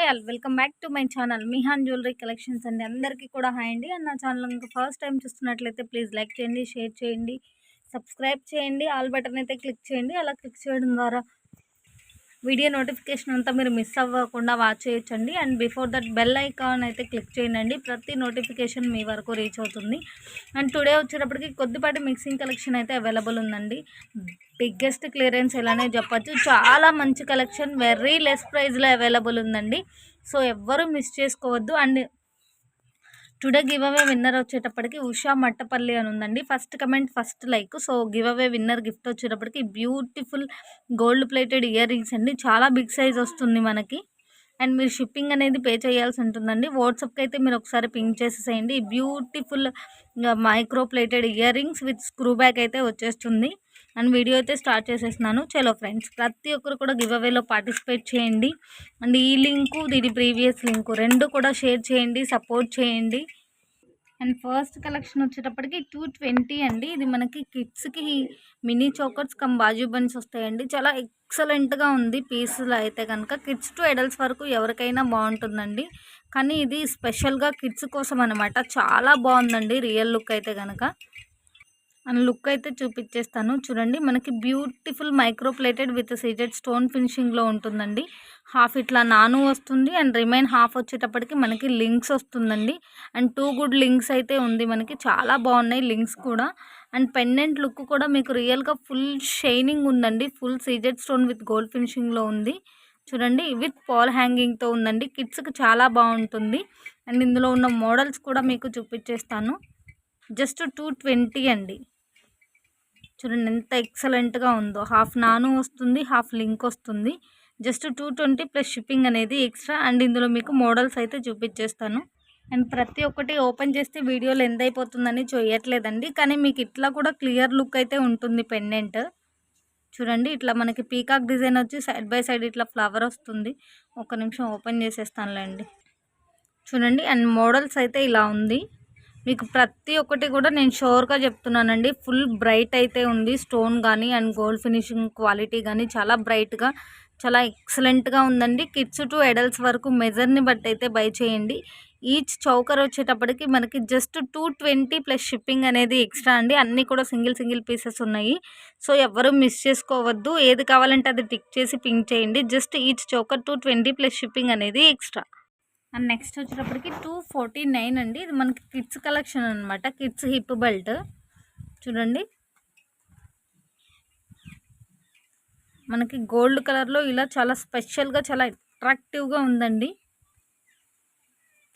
Hi all welcome back to my channel Mihan jewellery collections అండి. అందరికీ కూడా హాయ్ అండి. అండ్ నా ఛానల్ ఇంకా ఫస్ట్ టైం చూస్తున్నట్లయితే ప్లీజ్ లైక్ చేయండి, షేర్ చేయండి, సబ్స్క్రైబ్ చేయండి, ఆల్ బటన్ అయితే క్లిక్ చేయండి. అలా క్లిక్ చేయడం ద్వారా వీడియో నోటిఫికేషన్ అంతా మీరు మిస్ అవ్వకుండా వాచ్ చేయొచ్చండి. And before that bell icon అయితే క్లిక్ చేయండి. ప్రతి నోటిఫికేషన్ మీ వరకు రీచ్ అవుతుంది. అండ్ టుడే వచ్చేటప్పటికి కొద్దిపాటి మిక్సింగ్ కలెక్షన్ అయితే అవైలబుల్ ఉందండి. బిగ్గెస్ట్ క్లియరెన్స్ ఎలానే చెప్పచ్చు. చాలా మంచి కలెక్షన్ వెరీ లెస్ ప్రైస్లో అవైలబుల్ ఉందండి. సో ఎవ్వరూ మిస్ చేసుకోవద్దు. And today give away winner వచ్చేటప్పటికి ఉషా మట్టపల్లి అని ఉందండి. First comment first like. So give away winner gift వచ్చేటప్పటికి beautiful gold plated earrings అండి. చాలా బిగ్ సైజ్ వస్తుంది మనకి. అండ్ మీరు షిప్పింగ్ అనేది పే చేయాల్సి ఉంటుందండి. వాట్సాప్కి అయితే మీరు ఒకసారి పింక్ చేసేసేయండి. Beautiful micro plated ear rings with screw back అయితే వచ్చేస్తుంది. అండ్ వీడియో అయితే స్టార్ట్ చేసేస్తున్నాను. చలో ఫ్రెండ్స్, ప్రతి ఒక్కరు కూడా గివ్ అవేలో పార్టిసిపేట్ చేయండి. అండ్ ఈ లింకు దీని ప్రీవియస్ లింకు రెండు కూడా షేర్ చేయండి, సపోర్ట్ చేయండి. అండ్ ఫస్ట్ కలెక్షన్ వచ్చేటప్పటికి 220 అండి. ఇది మనకి కిడ్స్కి మినీ చోకర్స్ కమ్ బాజు బన్స్ వస్తాయండి. చాలా ఎక్సలెంట్గా ఉంది పీస్లో అయితే కనుక. కిడ్స్ టు అడల్ట్స్ వరకు ఎవరికైనా బాగుంటుందండి. కానీ ఇది స్పెషల్గా కిడ్స్ కోసం అనమాట. చాలా బాగుందండి రియల్ లుక్ అయితే కనుక. అండ్ లుక్ అయితే చూపించేస్తాను చూడండి. మనకి beautiful micro plated with CZ stone ఫినిషింగ్లో ఉంటుందండి. హాఫ్ ఇట్లా నాను వస్తుంది. అండ్ రిమైన్ హాఫ్ వచ్చేటప్పటికి మనకి లింక్స్ వస్తుందండి. అండ్ 2 గుడ్ లింక్స్ అయితే ఉంది మనకి. చాలా బాగున్నాయి లింక్స్ కూడా. అండ్ పెండెంట్ లుక్ కూడా మీకు రియల్గా ఫుల్ షైనింగ్ ఉందండి. Full CZ stone with gold ఫినిషింగ్లో ఉంది చూడండి. విత్ పాల్ హ్యాంగింగ్తో ఉందండి. కిడ్స్కి చాలా బాగుంటుంది. అండ్ ఇందులో ఉన్న మోడల్స్ కూడా మీకు చూపించేస్తాను. జస్ట్ 220 అండి. చూడండి ఎంత ఎక్సలెంట్గా ఉందో. హాఫ్ నాను వస్తుంది, హాఫ్ లింక్ వస్తుంది. జస్ట్ 220 ప్లస్ షిప్పింగ్ అనేది ఎక్స్ట్రా. అండ్ ఇందులో మీకు మోడల్స్ అయితే చూపించేస్తాను. అండ్ ప్రతి ఒక్కటి ఓపెన్ చేస్తే వీడియోలో ఎంత అయిపోతుందని చేయట్లేదండి. కానీ మీకు ఇట్లా కూడా క్లియర్ లుక్ అయితే ఉంటుంది. పెండెంట్ చూడండి, ఇట్లా మనకి పీకాక్ డిజైన్ వచ్చి సైడ్ బై సైడ్ ఇట్లా ఫ్లవర్ వస్తుంది. ఒక నిమిషం ఓపెన్ చేసేస్తానులేండి. చూడండి, అండ్ మోడల్స్ అయితే ఇలా ఉంది. మీకు ప్రతి ఒక్కటి కూడా నేను షోర్గా చెప్తున్నానండి. ఫుల్ బ్రైట్ అయితే ఉంది. స్టోన్ కానీ అండ్ గోల్డ్ ఫినిషింగ్ క్వాలిటీ కానీ చాలా బ్రైట్గా, చాలా ఎక్సలెంట్గా ఉందండి. కిడ్స్ టు అడల్ట్స్ వరకు మెజర్ని బట్టి అయితే బై చేయండి. ఈచ్ చౌకర్ వచ్చేటప్పటికి మనకి జస్ట్ 220 ప్లస్ షిప్పింగ్ అనేది ఎక్స్ట్రా అండి. అన్నీ కూడా సింగిల్ పీసెస్ ఉన్నాయి. సో ఎవరు మిస్ చేసుకోవద్దు. ఏది కావాలంటే అది టిక్ చేసి పింక్ చేయండి. Just each choker 220 plus shipping అనేది ఎక్స్ట్రా. అండ్ నెక్స్ట్ వచ్చేటప్పటికి 249 అండి. ఇది మనకి కిడ్స్ కలెక్షన్ అనమాట. కిడ్స్ హిప్ బెల్ట్ చూడండి. మనకి గోల్డ్ కలర్లో ఇలా చాలా స్పెషల్గా, చాలా అట్రాక్టివ్గా ఉందండి.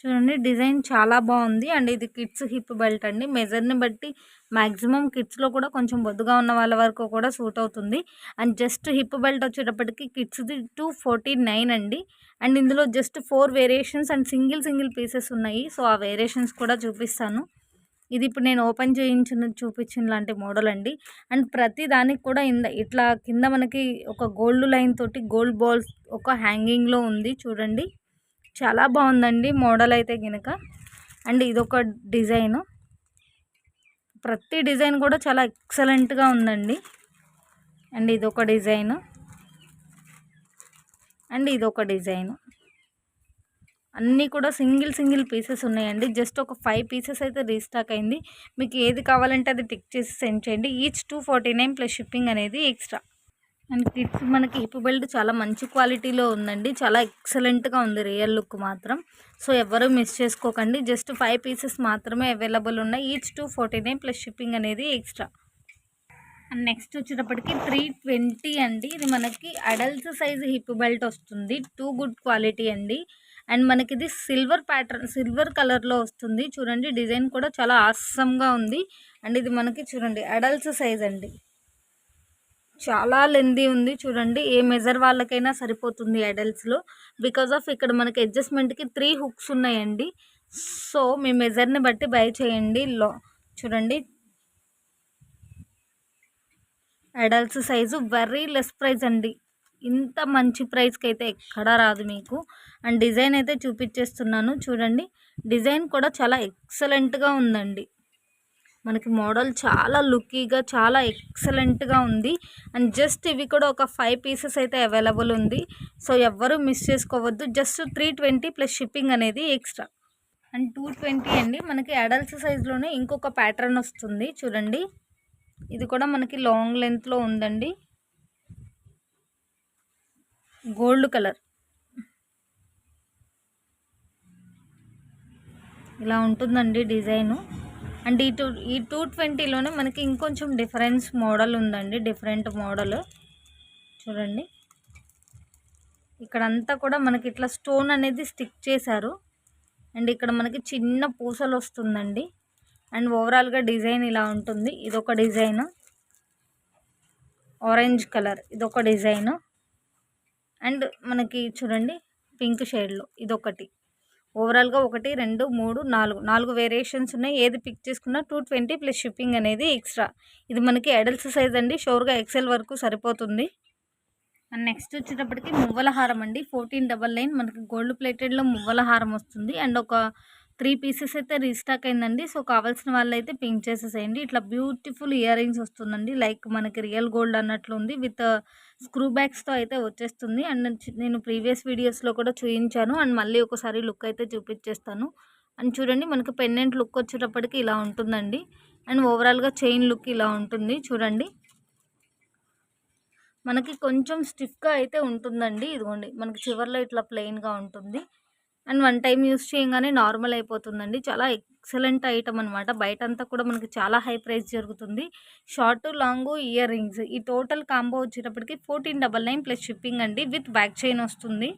చూడండి, డిజైన్ చాలా బాగుంది. అండ్ ఇది కిడ్స్ హిప్ బెల్ట్ అండి. మెజర్ని బట్టి మ్యాక్సిమం కిడ్స్లో కూడా కొంచెం బొద్దుగా ఉన్న వాళ్ళ వరకు కూడా సూట్ అవుతుంది. అండ్ జస్ట్ హిప్ బెల్ట్ వచ్చేటప్పటికి కిడ్స్ది 249 అండి. అండ్ ఇందులో just 4 variations and single pieces ఉన్నాయి. సో ఆ వేరియేషన్స్ కూడా చూపిస్తాను. ఇది ఇప్పుడు నేను ఓపెన్ చూపించిన లాంటి మోడల్ అండి. అండ్ ప్రతి దానికి కూడా ఇట్లా కింద మనకి ఒక గోల్డ్ లైన్ తోటి గోల్డ్ బాల్స్ ఒక హ్యాంగింగ్లో ఉంది చూడండి. చాలా బాగుందండి మోడల్ అయితే కనుక. అండ్ ఇదొక డిజైను. ప్రతి డిజైన్ కూడా చాలా ఎక్సలెంట్గా ఉందండి. అండ్ ఇదొక డిజైను, అండ్ ఇదొక డిజైను. అన్నీ కూడా సింగిల్ పీసెస్ ఉన్నాయండి. జస్ట్ ఒక 5 పీసెస్ అయితే రీస్టాక్ అయింది. మీకు ఏది కావాలంటే అది టిక్ చేసి సెండ్ చేయండి. ఈచ్ 249 ప్లస్ షిప్పింగ్ అనేది ఎక్స్ట్రా. అండ్ కిడ్స్ మనకి హిప్ బెల్ట్ చాలా మంచి క్వాలిటీలో ఉందండి. చాలా ఎక్సలెంట్గా ఉంది రియల్ లుక్ మాత్రం. సో ఎవరు మిస్ చేసుకోకండి. జస్ట్ 5 పీసెస్ మాత్రమే అవైలబుల్ ఉన్నాయి. ఈచ్ 249 ప్లస్ షిప్పింగ్ అనేది ఎక్స్ట్రా. అండ్ నెక్స్ట్ వచ్చేటప్పటికి 320 అండి. ఇది మనకి అడల్ట్స్ సైజ్ హిప్ బెల్ట్ వస్తుంది. 2 గుడ్ క్వాలిటీ అండి. అండ్ మనకి ఇది సిల్వర్ ప్యాటర్న్, సిల్వర్ కలర్లో వస్తుంది చూడండి. డిజైన్ కూడా చాలా ఆసమ్గా ఉంది. అండ్ ఇది మనకి చూడండి అడల్ట్స్ సైజ్ అండి. చాలా లెందీ ఉంది చూడండి. ఏ మెజర్ వాళ్ళకైనా సరిపోతుంది అడల్ట్స్లో. బికాజ్ ఆఫ్ ఇక్కడ మనకి అడ్జస్ట్మెంట్కి 3 హుక్స్ ఉన్నాయండి. సో మీ మెజర్ని బట్టి బై చేయండి. చూడండి, adults size very less price అండి. ఇంత మంచి ప్రైస్కి అయితే ఎక్కడా రాదు మీకు. అండ్ డిజైన్ అయితే చూపించేస్తున్నాను చూడండి. డిజైన్ కూడా చాలా ఎక్సలెంట్గా ఉందండి. మనకి మోడల్ చాలా లుక్కీగా చాలా ఎక్సలెంట్గా ఉంది. అండ్ జస్ట్ ఇవి కూడా ఒక 5 పీసెస్ అయితే అవైలబుల్ ఉంది. సో ఎవ్వరూ మిస్ చేసుకోవద్దు. జస్ట్ 320 ప్లస్ షిప్పింగ్ అనేది ఎక్స్ట్రా. అండ్ 220 అండి. మనకి అడల్ట్స్ సైజ్లోనే ఇంకొక ప్యాటర్న్ వస్తుంది చూడండి. ఇది కూడా మనకి లాంగ్ లెంత్లో ఉందండి. గోల్డ్ కలర్ ఇలా ఉంటుందండి డిజైను. అండ్ ఈ 220లోనే మనకి ఇంకొంచెం డిఫరెన్స్ మోడల్ ఉందండి. డిఫరెంట్ మోడల్ చూడండి. ఇక్కడంతా కూడా మనకి ఇట్లా స్టోన్ అనేది స్టిక్ చేశారు. అండ్ ఇక్కడ మనకి చిన్న పూసలు వస్తుందండి. అండ్ ఓవరాల్గా డిజైన్ ఇలా ఉంటుంది. ఇదొక డిజైన్ ఆరెంజ్ కలర్, ఇదొక డిజైన్. అండ్ మనకి చూడండి పింక్ షేడ్లో ఇదొకటి. ఓవరాల్గా 1 2 3 4 వేరియేషన్స్ ఉన్నాయి. ఏది పిక్ చేసుకున్నా 220 ప్లస్ షిప్పింగ్ అనేది ఎక్స్ట్రా. ఇది మనకి అడల్ట్స్ సైజ్ అండి. షోర్గా ఎక్సెల్ వరకు సరిపోతుంది. అండ్ నెక్స్ట్ వచ్చేటప్పటికి మువ్వల హారం అండి. 1499 మనకి గోల్డ్ ప్లేటెడ్లో మువ్వల హారం వస్తుంది. అండ్ ఒక 3 పీసెస్ అయితే రీస్టాక్ అయిందండి. సో కావాల్సిన వాళ్ళు అయితే పింక్ చేసేసేయండి. ఇట్లా బ్యూటిఫుల్ ఇయర్ రింగ్స్ వస్తుందండి. లైక్ మనకి రియల్ గోల్డ్ అన్నట్లు ఉంది. విత్ స్క్రూ బ్యాగ్స్తో అయితే వచ్చేస్తుంది. అండ్ నేను ప్రీవియస్ వీడియోస్లో కూడా చూపించాను. అండ్ మళ్ళీ ఒకసారి లుక్ అయితే చూపించేస్తాను. అండ్ చూడండి మనకి పెండెంట్ లుక్ వచ్చేటప్పటికి ఇలా ఉంటుందండి. అండ్ ఓవరాల్గా చైన్ లుక్ ఇలా ఉంటుంది చూడండి. మనకి కొంచెం స్టిఫ్గా అయితే ఉంటుందండి. ఇదిగోండి మనకి చివర్లో ఇట్లా ప్లెయిన్గా ఉంటుంది. అండ్ 1 టైం యూస్ చేయగానే నార్మల్ అయిపోతుందండి. చాలా ఎక్సలెంట్ ఐటమ్ అనమాట. బయట అంతా కూడా మనకి చాలా హై ప్రైస్ జరుగుతుంది. షార్ట్ లాంగ్ ఇయర్ రింగ్స్ ఈ టోటల్ కాంబో వచ్చేటప్పటికి 1499 ప్లస్ షిప్పింగ్ అండి. విత్ బ్యాక్ చైన్ వస్తుంది.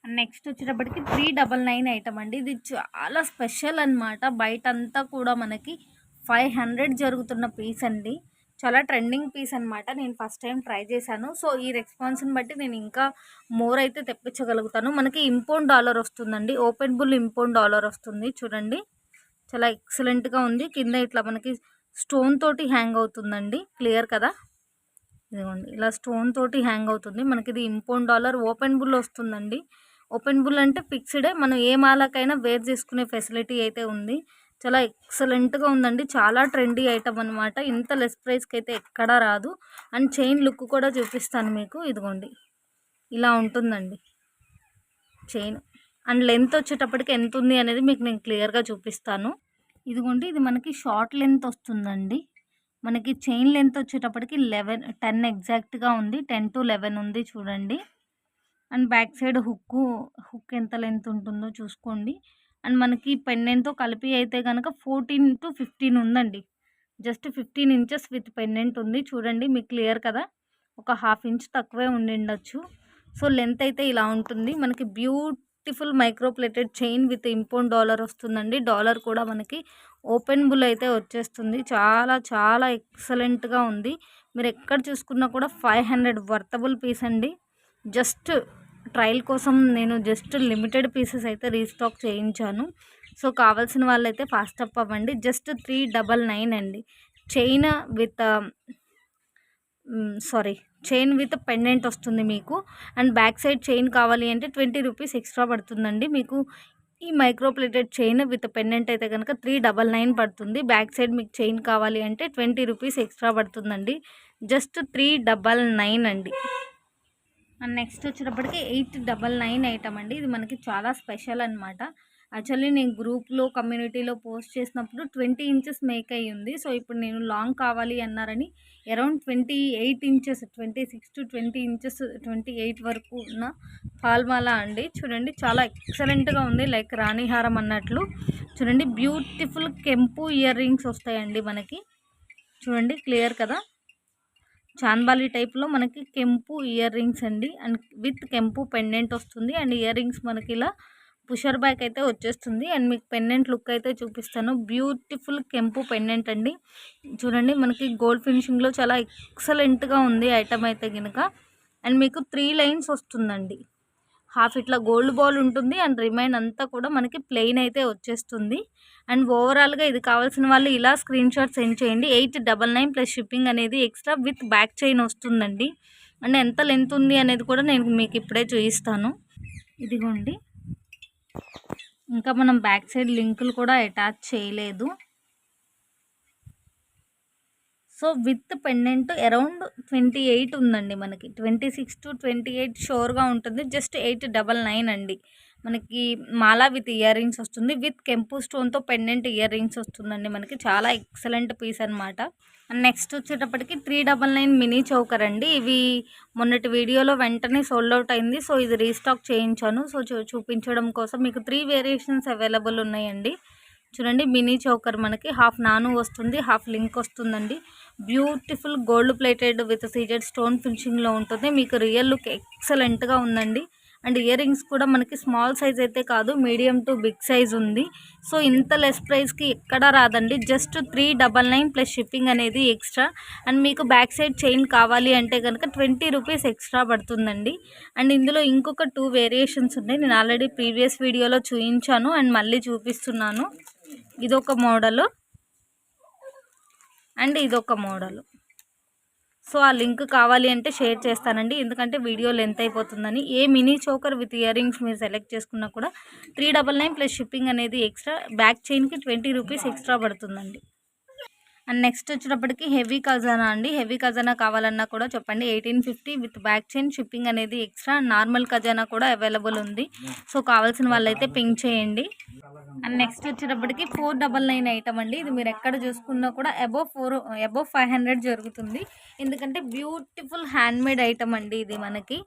అండ్ నెక్స్ట్ వచ్చేటప్పటికి 399 ఐటమ్ అండి. ఇది చాలా స్పెషల్ అనమాట. బయట అంతా కూడా మనకి 500 జరుగుతున్న పీస్ అండి. చాలా ట్రెండింగ్ పీస్ అనమాట. నేను ఫస్ట్ టైం ట్రై చేశాను. సో ఈ రెస్పాన్స్ని బట్టి నేను ఇంకా మోర్ అయితే తెప్పించగలుగుతాను. మనకి ఇంపోర్ట్ డాలర్ వస్తుందండి. ఓపెన్ బుల్ ఇంపోర్ట్ డాలర్ వస్తుంది చూడండి. చాలా ఎక్సలెంట్గా ఉంది. కింద ఇట్లా మనకి స్టోన్ తోటి హ్యాంగ్ అవుతుందండి. క్లియర్ కదా. ఇదిగోండి ఇలా స్టోన్ తోటి హ్యాంగ్ అవుతుంది. మనకి ఇది ఇంపోర్ట్ డాలర్ ఓపెన్ బుల్ వస్తుందండి. ఓపెన్ బుల్ అంటే ఫిక్స్డే. మనం ఏ మాలకైనా వేర్ చేసుకునే ఫెసిలిటీ అయితే ఉంది. చాలా ఎక్సలెంట్గా ఉందండి. చాలా ట్రెండీ ఐటమ్ అనమాట. ఇంత లెస్ ప్రైస్కి అయితే ఎక్కడా రాదు. అండ్ చైన్ లుక్ కూడా చూపిస్తాను మీకు. ఇదిగోండి ఇలా ఉంటుందండి చైన్. అండ్ లెంత్ వచ్చేటప్పటికి ఎంత ఉంది అనేది మీకు నేను క్లియర్గా చూపిస్తాను. ఇదిగోండి ఇది మనకి షార్ట్ లెంత్ వస్తుందండి. మనకి చైన్ లెంత్ వచ్చేటప్పటికి 10 ఎగ్జాక్ట్గా ఉంది. 10 to 11 ఉంది చూడండి. అండ్ బ్యాక్ సైడ్ హుక్ ఎంత లెంత్ ఉంటుందో చూసుకోండి. అండ్ మనకి పెండెంట్తో కలిపి అయితే కనుక 14 to 15 ఉందండి. జస్ట్ 15 ఇంచెస్ విత్ పెండెంట్ ఉంది చూడండి. మీకు క్లియర్ కదా. ఒక 1/2 ఇంచ్ తక్కువే ఉండిండొచ్చు. సో లెంత్ అయితే ఇలా ఉంటుంది. మనకి beautiful micro plated chain with import dollar వస్తుందండి. డాలర్ కూడా మనకి ఓపెన్ బుల్ అయితే వచ్చేస్తుంది. చాలా చాలా ఎక్సలెంట్గా ఉంది. మీరు ఎక్కడ చూసుకున్నా కూడా 500 వర్తబుల్ పీస్ అండి. జస్ట్ ట్రయల్ కోసం నేను జస్ట్ లిమిటెడ్ పీసెస్ అయితే రీస్టాక్ చేయించాను. సో కావాల్సిన వాళ్ళైతే ఫాస్ట్ అప్ అవ్వండి. జస్ట్ 399 అండి. చైన్ విత్ పెండెంట్ వస్తుంది మీకు. అండ్ బ్యాక్ సైడ్ చైన్ కావాలి అంటే 20 రూపీస్ ఎక్స్ట్రా పడుతుందండి మీకు. ఈ micro plated chain with pendant అయితే కనుక 399 పడుతుంది. బ్యాక్ సైడ్ మీకు చైన్ కావాలి అంటే 20 రూపీస్ ఎక్స్ట్రా పడుతుందండి. జస్ట్ 399 అండి. అండ్ నెక్స్ట్ వచ్చేటప్పటికి 899 ఐటమ్ అండి. ఇది మనకి చాలా స్పెషల్ అనమాట. యాక్చువల్లీ నేను గ్రూప్లో కమ్యూనిటీలో పోస్ట్ చేసినప్పుడు 20 ఇంచెస్ మేక్ అయ్యి ఉంది. సో ఇప్పుడు నేను లాంగ్ కావాలి అన్నారని అరౌండ్ 28 ఇంచెస్ 26 to 20 ఇంచెస్ 28 వరకు ఉన్న పాల్మాల అండి. చూడండి చాలా ఎక్సలెంట్గా ఉంది. లైక్ రాణిహారం అన్నట్లు చూడండి. బ్యూటిఫుల్ కెంపు ఇయర్ రింగ్స్ వస్తాయండి మనకి. చూడండి క్లియర్ కదా. చాన్బాలి టైప్లో మనకి కెంపు ఇయర్ రింగ్స్ అండి. అండ్ విత్ కెంపు పెండెంట్ వస్తుంది. అండ్ ఇయర్ రింగ్స్ మనకి ఇలా పుషర్ బ్యాక్ అయితే వచ్చేస్తుంది. అండ్ మీకు పెండెంట్ లుక్ అయితే చూపిస్తాను. బ్యూటిఫుల్ కెంపు పెండెంట్ అండి. చూడండి మనకి గోల్డ్ ఫినిషింగ్లో చాలా ఎక్సలెంట్గా ఉంది ఐటమ్ అయితే కనుక. అండ్ మీకు 3 లైన్స్ వస్తుందండి. హాఫ్ ఇట్లా గోల్డ్ బాల్ ఉంటుంది. అండ్ రిమైన్ అంతా కూడా మనకి ప్లెయిన్ అయితే వచ్చేస్తుంది. అండ్ ఓవరాల్గా ఇది కావాల్సిన వాళ్ళు ఇలా స్క్రీన్ షాట్ సెండ్ చేయండి. 899 ప్లస్ షిప్పింగ్ అనేది ఎక్స్ట్రా విత్ బ్యాక్ చైన్ వస్తుందండి. అండ్ ఎంత లెంత్ ఉంది అనేది కూడా నేను మీకు ఇప్పుడే చూపిస్తాను. ఇదిగోండి ఇంకా మనం బ్యాక్ సైడ్ లింకులు కూడా అటాచ్ చేయలేదు. సో విత్ పెండెంట్ అరౌండ్ 28 ఉందండి మనకి. 26-28 షూర్‌గా ఉంటుంది. జస్ట్ 899 అండి. మనకి మాలా విత్ ఇయర్ రింగ్స్ వస్తుంది. విత్ కెంపు స్టోన్‌తో పెండెంట్ ఇయర్ రింగ్స్ వస్తుందండి మనకి. చాలా ఎక్సలెంట్ పీస్ అనమాట. నెక్స్ట్ వచ్చేటప్పటికి 399 మినీ చోకర్ అండి. ఇవి మొన్నటి వీడియోలో వెంటనే సోల్డ్ అవుట్ అయింది. సో ఇది రీస్టాక్ చేయించాను. సో చూపించడం కోసం మీకు 3 వేరియేషన్స్ అవైలబుల్ ఉన్నాయండి. చూడండి మినీ చోకర్ మనకి హాఫ్ నాను వస్తుంది, హాఫ్ లింక్ వస్తుందండి. Beautiful gold plated with CZ stone ఫినిషింగ్లో ఉంటుంది. మీకు రియల్ లుక్ ఎక్సలెంట్గా ఉందండి. అండ్ ఇయర్ రింగ్స్ కూడా మనకి స్మాల్ సైజ్ అయితే కాదు, మీడియం టు బిగ్ సైజ్ ఉంది. సో ఇంత లెస్ ప్రైస్కి ఎక్కడా రాదండి. జస్ట్ 399 ప్లస్ షిప్పింగ్ అనేది ఎక్స్ట్రా. అండ్ మీకు బ్యాక్ సైడ్ చైన్ కావాలి అంటే కనుక 20 రూపీస్ ఎక్స్ట్రా పడుతుందండి. అండ్ ఇందులో ఇంకొక 2 వేరియేషన్స్ ఉన్నాయి. నేను ఆల్రెడీ ప్రీవియస్ వీడియోలో చూపించాను అండ్ మళ్ళీ చూపిస్తున్నాను. ఇదొక మోడలు అండ్ ఇదొక మోడలు. సో ఆ లింక్ కావాలి అంటే షేర్ చేస్తానండి, ఎందుకంటే వీడియో లెంత్ అయిపోతుందని. ఏ mini choker with ear rings మీరు సెలెక్ట్ చేసుకున్నా కూడా 399 ప్లస్ షిప్పింగ్ అనేది ఎక్స్ట్రా. బ్యాక్ చైన్కి 20 రూపీస్ ఎక్స్ట్రా పడుతుందండి. అండ్ నెక్స్ట్ వచ్చేటప్పటికి హెవీ ఖజానా అండి. హెవీ ఖజానా కావాలన్నా కూడా చెప్పండి. 1850 విత్ బ్యాక్ చైన్, షిప్పింగ్ అనేది ఎక్స్ట్రా. నార్మల్ ఖజానా కూడా అవైలబుల్ ఉంది. సో కావాల్సిన వాళ్ళైతే పింక్ చేయండి. అండ్ నెక్స్ట్ వచ్చేటప్పటికి 499 ఐటమ్ అండి. ఇది మీరు ఎక్కడ చూసుకున్నా కూడా అబోవ్ 500 జరుగుతుంది. ఎందుకంటే బ్యూటిఫుల్ హ్యాండ్మేడ్ ఐటమ్ అండి. ఇది మనకి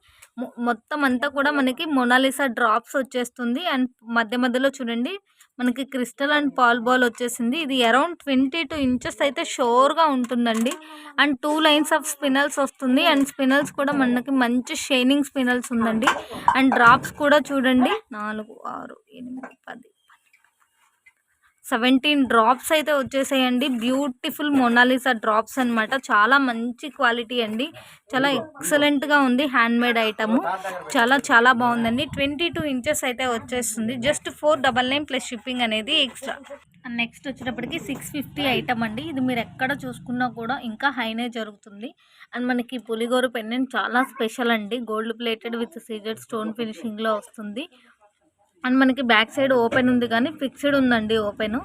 మొత్తం అంతా కూడా మనకి మొనాలిసా డ్రాప్స్ వచ్చేస్తుంది. అండ్ మధ్య మధ్యలో చూడండి మనకి క్రిస్టల్ అండ్ పాల్ బాల్ వచ్చేసింది. ఇది అరౌండ్ 22 ఇంచెస్ అయితే షోర్గా ఉంటుందండి. అండ్ 2 లైన్స్ ఆఫ్ స్పినల్స్ వస్తుంది. అండ్ స్పినల్స్ కూడా మనకి మంచి షైనింగ్ స్పినల్స్ ఉందండి. అండ్ డ్రాప్స్ కూడా చూడండి 4, 6, 8, 10, 17 డ్రాప్స్ అయితే వచ్చేసాయండి. బ్యూటిఫుల్ మొనాలిసా డ్రాప్స్ అనమాట. చాలా మంచి క్వాలిటీ అండి. చాలా ఎక్సలెంట్గా ఉంది. హ్యాండ్మేడ్ ఐటము చాలా చాలా బాగుందండి. 22 ఇంచెస్ అయితే వచ్చేస్తుంది. జస్ట్ 499 ప్లస్ షిప్పింగ్ అనేది ఎక్స్ట్రా. నెక్స్ట్ వచ్చేటప్పటికి 650 ఐటమ్ అండి. ఇది మీరు ఎక్కడ చూసుకున్నా కూడా ఇంకా హైనే జరుగుతుంది. అండ్ మనకి పులిగోరు పెండెంట్ చాలా స్పెషల్ అండి. Gold plated with CZ stone ఫినిషింగ్లో వస్తుంది. అండ్ మనకి బ్యాక్ సైడ్ ఓపెన్ ఉంది కానీ ఫిక్స్డ్ ఉందండి ఓపెన్.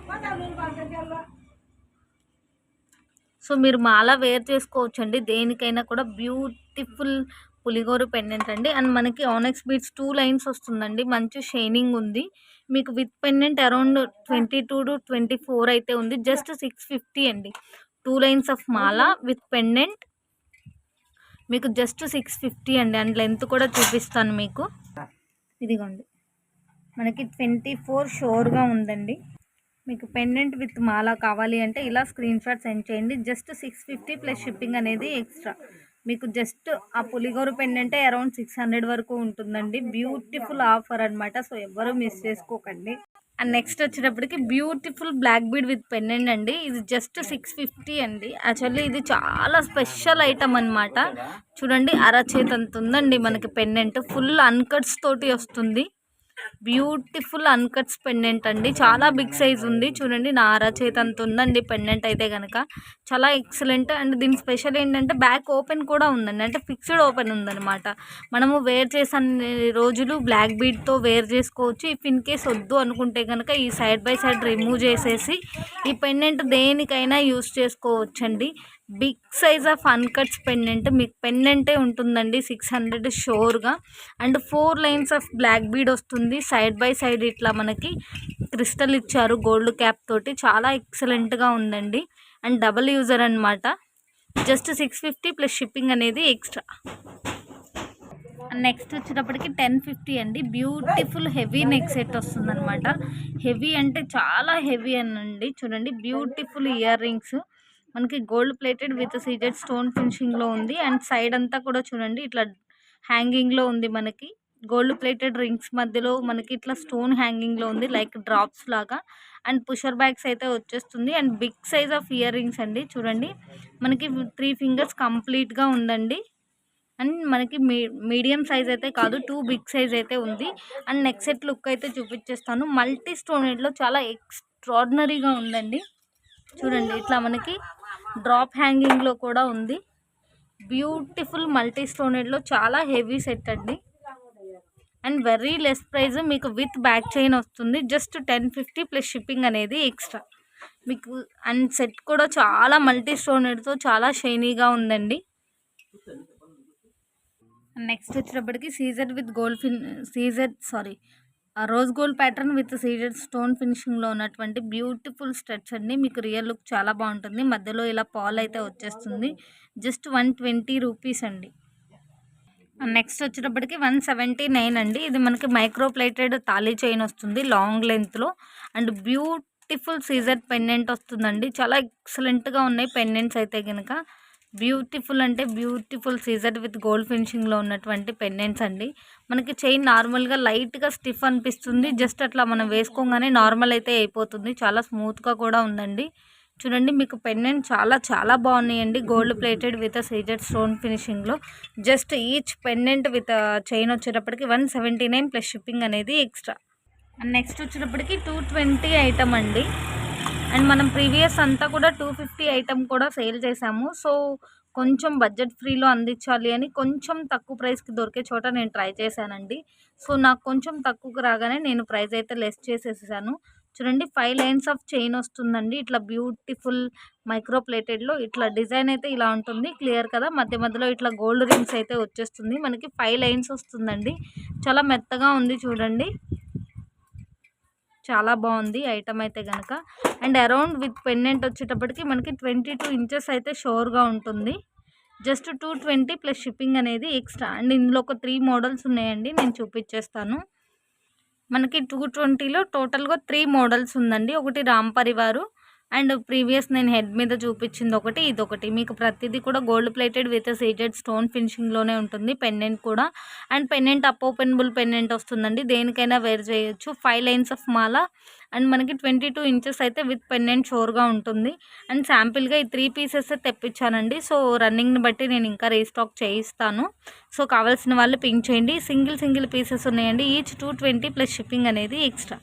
సో మీరు మాలా వేర్ చేసుకోవచ్చండి దేనికైనా కూడా. బ్యూటిఫుల్ పులిగోరు పెండెంట్ అండి. అండ్ మనకి ఆనెక్స్ బీడ్స్ 2 లైన్స్ వస్తుందండి. మంచి షైనింగ్ ఉంది. మీకు విత్ పెండెంట్ అరౌండ్ 22-24 అయితే ఉంది. జస్ట్ 650 అండి. 2 lines of Mala with pendant మీకు జస్ట్ 650 అండి. అండ్ లెంత్ కూడా చూపిస్తాను మీకు. ఇదిగోండి మనకి 24 షోర్గా ఉందండి. మీకు పెండెంట్ విత్ మాలా కావాలి అంటే ఇలా స్క్రీన్ షాట్ సెండ్ చేయండి. జస్ట్ 650 ప్లస్ షిప్పింగ్ అనేది ఎక్స్ట్రా. మీకు జస్ట్ ఆ పులిగోరు పెండెంటే అరౌండ్ 600 వరకు ఉంటుందండి. బ్యూటిఫుల్ ఆఫర్ అనమాట. సో ఎవ్వరూ మిస్ చేసుకోకండి. అండ్ నెక్స్ట్ వచ్చేటప్పటికి beautiful black bead with pendant అండి. ఇది జస్ట్ 650 అండి. యాక్చువల్లీ ఇది చాలా స్పెషల్ ఐటమ్ అనమాట. చూడండి అరచేతంత ఉందండి మనకి పెండెంట్. ఫుల్ అన్కట్స్ తోటి వస్తుంది. బ్యూటిఫుల్ అన్కట్స్ పెండెంట్ అండి. చాలా బిగ్ సైజ్ ఉంది. చూడండి నా అరచేతి అంత ఉందండి పెండెంట్ అయితే కనుక. చాలా ఎక్సలెంట్. అండ్ దీని స్పెషల్ ఏంటంటే బ్యాక్ ఓపెన్ కూడా ఉందండి. అంటే ఫిక్స్డ్ ఓపెన్ ఉందన్నమాట. మనము వేర్ చేసిన రోజులు బ్లాక్ బీడ్తో వేర్ చేసుకోవచ్చు. ఇఫ్ ఇన్ కేస్ వద్దు అనుకుంటే కనుక ఈ సైడ్ బై సైడ్ రిమూవ్ చేసేసి ఈ పెండెంట్ దేనికైనా యూస్ చేసుకోవచ్చండి. Big size of uncuts pendant. మీకు పెండెంటే ఉంటుందండి 600 షోర్గా. And 4 lines of black bead వస్తుంది. సైడ్ బై సైడ్ ఇట్లా మనకి క్రిస్టల్ ఇచ్చారు గోల్డ్ క్యాప్ తోటి. చాలా ఎక్సలెంట్గా ఉందండి. అండ్ డబల్ యూజర్ అనమాట. జస్ట్ 650 ప్లస్ షిప్పింగ్ అనేది ఎక్స్ట్రా. నెక్స్ట్ వచ్చేటప్పటికి 1050 అండి. బ్యూటిఫుల్ హెవీ నెక్ సెట్ వస్తుంది అనమాట. హెవీ అంటే చాలా హెవీ అనండి. చూడండి బ్యూటిఫుల్ ఇయర్ రింగ్స్ మనకి gold plated with CZ stone ఫినిషింగ్లో ఉంది. అండ్ సైడ్ అంతా కూడా చూడండి ఇట్లా హ్యాంగింగ్లో ఉంది. మనకి గోల్డ్ ప్లేటెడ్ రింగ్స్ మధ్యలో మనకి ఇట్లా స్టోన్ హ్యాంగింగ్లో ఉంది లైక్ డ్రాప్స్ లాగా. అండ్ పుషర్ బ్యాగ్స్ అయితే వచ్చేస్తుంది. And big size of earrings అండి. చూడండి మనకి 3 ఫింగర్స్ కంప్లీట్గా ఉందండి. అండ్ మనకి మీడియం సైజ్ అయితే కాదు, 2 బిగ్ సైజ్ అయితే ఉంది. అండ్ నెక్ సెట్ లుక్ అయితే చూపించేస్తాను. మల్టీ స్టోనేడ్లో చాలా ఎక్స్ట్రాడినరీగా ఉందండి. చూడండి ఇట్లా మనకి డ్రాప్ హ్యాంగింగ్లో కూడా ఉంది. బ్యూటిఫుల్ మల్టీ స్టోనేడ్లో చాలా హెవీ సెట్ అండి. And very less price. మీకు విత్ బ్యాక్ చైన్ వస్తుంది. జస్ట్ 1050 ప్లస్ షిప్పింగ్ అనేది ఎక్స్ట్రా. మీకు. అండ్ సెట్ కూడా చాలా మల్టీ స్టోనెడ్తో చాలా షైనీగా ఉందండి. నెక్స్ట్ వచ్చేటప్పటికి rose gold pattern with CZ stone ఫినిషింగ్లో ఉన్నటువంటి బ్యూటిఫుల్ స్టడ్స్ అండి. మీకు రియల్ లుక్ చాలా బాగుంటుంది. మధ్యలో ఇలా పాల్ అయితే వచ్చేస్తుంది. జస్ట్ 120 రూపీస్ అండి. నెక్స్ట్ వచ్చేటప్పటికి 179 అండి. ఇది మనకి మైక్రో ప్లేటెడ్ తాళీ చైన్ వస్తుంది లాంగ్ లెంత్లో. అండ్ బ్యూటిఫుల్ సీజర్ పెండెంట్ వస్తుందండి. చాలా ఎక్సలెంట్గా ఉన్నాయి పెండెంట్స్ అయితే కనుక. బ్యూటిఫుల్ అంటే బ్యూటిఫుల్ సీజర్ విత్ గోల్డ్ ఫినిషింగ్లో ఉన్నటువంటి పెండెంట్స్ అండి. మనకి చైన్ నార్మల్గా లైట్గా స్టిఫ్ అనిపిస్తుంది. జస్ట్ అట్లా మనం వేసుకోగానే నార్మల్ అయితే అయిపోతుంది. చాలా స్మూత్గా కూడా ఉందండి. చూడండి, మీకు పెండెంట్ చాలా చాలా బాగున్నాయండి. Gold plated with CZ stone ఫినిషింగ్లో. Just each pendant with chain వచ్చేటప్పటికి 179 ప్లస్ షిప్పింగ్ అనేది ఎక్స్ట్రా. అండ్ నెక్స్ట్ వచ్చేటప్పటికి 220 ఐటమ్ అండి. అండ్ మనం ప్రీవియస్ అంతా కూడా 250 ఐటమ్ కూడా సేల్ చేసాము. సో కొంచెం బడ్జెట్ ఫ్రీలో అందించాలి అని కొంచెం తక్కువ ప్రైస్కి దొరికే చోట నేను ట్రై చేశానండి. సో నాకు కొంచెం తక్కువకి రాగానే నేను ప్రైస్ అయితే లెస్ చేసేసాను. చూడండి, 5 లైన్స్ ఆఫ్ చైన్ వస్తుందండి. ఇట్లా బ్యూటిఫుల్ మైక్రో ప్లేటెడ్లో ఇట్లా డిజైన్ అయితే ఇలా ఉంటుంది. క్లియర్ కదా. మధ్య మధ్యలో ఇట్లా గోల్డ్ రింగ్స్ అయితే వచ్చేస్తుంది. మనకి 5 లైన్స్ వస్తుందండి. చాలా మెత్తగా ఉంది చూడండి. చాలా బాగుంది ఐటమ్ అయితే కనుక. అండ్ అరౌండ్ విత్ పెండెంట్ వచ్చేటప్పటికి మనకి 22 ఇంచెస్ అయితే షోర్గా ఉంటుంది. జస్ట్ 220 ప్లస్ షిప్పింగ్ అనేది ఎక్స్ట్రా. అండ్ ఇందులో ఒక 3 మోడల్స్ ఉన్నాయండి, నేను చూపించేస్తాను. మనకి 220లో టోటల్గా 3 మోడల్స్ ఉందండి. ఒకటి రామ్ పరివారు, అండ్ ప్రీవియస్ నేను హెడ్ మీద చూపించింది ఒకటి, ఇదొకటి. మీకు ప్రతిదీ కూడా gold plated with CZ stone ఫినిషింగ్లోనే ఉంటుంది. పెండెంట్ కూడా. And pendant up openable pendant వస్తుందండి. దేనికైనా వేర్ చేయొచ్చు. 5 లైన్స్ ఆఫ్ మాల. అండ్ మనకి 22 ఇంచెస్ అయితే విత్ పెండెంట్ షోర్గా ఉంటుంది. అండ్ శాంపిల్గా ఈ 3 పీసెస్ తెప్పించానండి. సో రన్నింగ్ని బట్టి నేను ఇంకా రీస్టాక్ చేయిస్తాను. సో కావాల్సిన వాళ్ళు పింక్ చేయండి. సింగిల్ పీసెస్ ఉన్నాయండి. ఈచ్ 220 ప్లస్ షిప్పింగ్ అనేది ఎక్స్ట్రా.